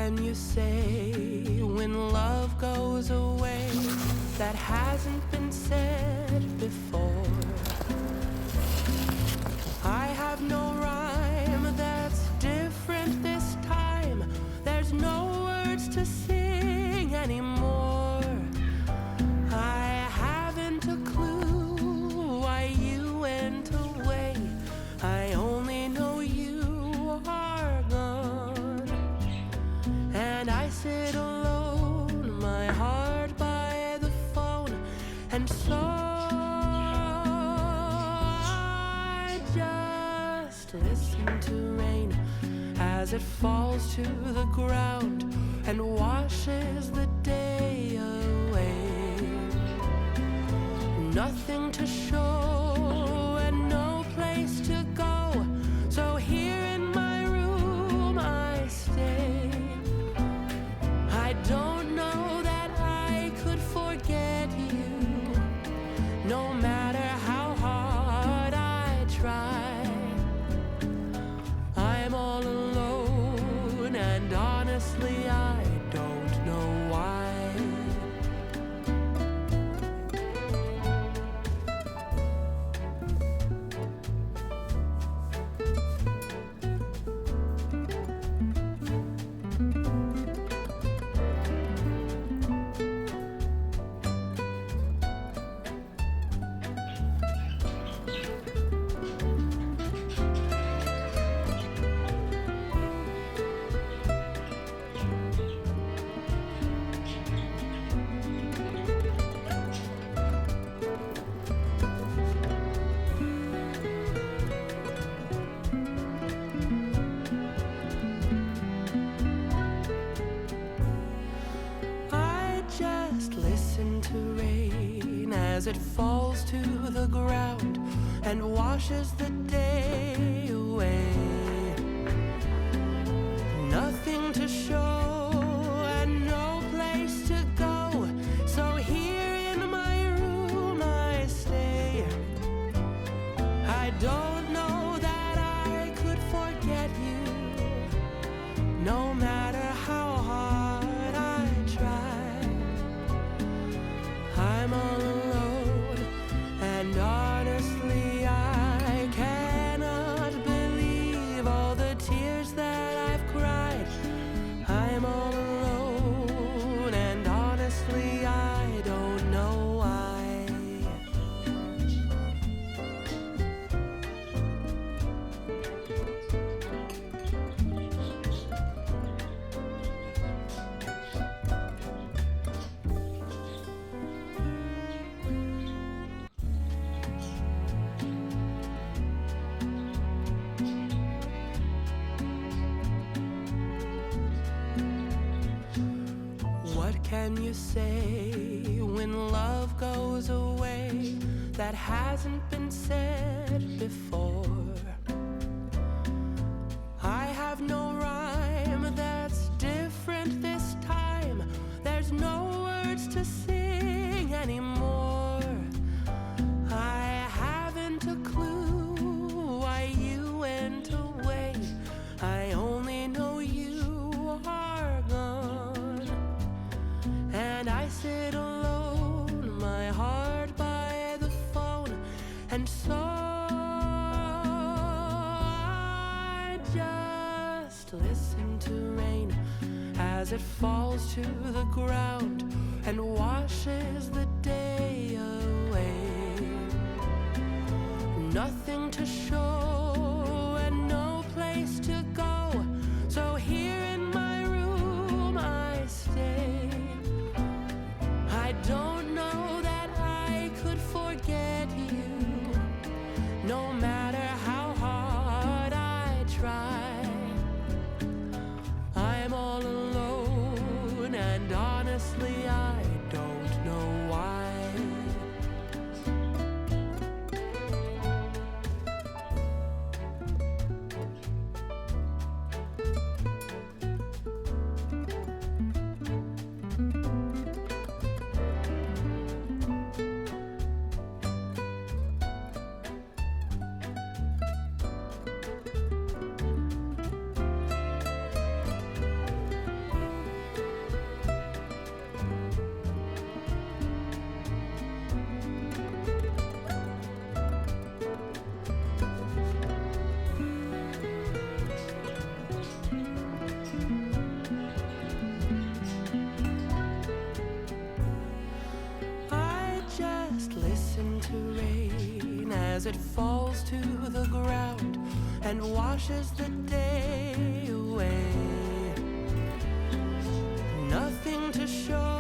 can you say when love goes away that hasn't been said before? I have no rhyme that's different this time. There's no words to sing anymore. I haven't a clue why you went away. I only know you are gone. And I sit alone, my heart by the phone. And so I just listen to rain as it falls to the ground and washes the day away. Nothing to show and no place to go, so here in my room I stay. I don't know that I could forget you, no matter how hard I try. I'm all alone and honestly I don't know why. As it falls to the ground and washes the day away. Nothing to show and no place to go, so here in my room I stay. I don't know that I could forget you, no matter how hard I try. I'm all alone, and honestly I cannot believe all the tears that I've cried. I'm all alone, and honestly I don't know why. What can you say when love goes away that hasn't been said before? I have no rhyme that's different this time. There's no words to sing anymore. I haven't a clue why you went away. I only know you are gone. And I sit alone, my heart by the phone. And so I just listen to rain as it falls to the ground and washes the day away. Nothing to show and no place to go, so here in my room I stay. I don't know that I could forget you, no matter how hard I try. I'm all alone, and honestly I don't know why. to rain as it falls to the ground and washes the day away. Nothing to show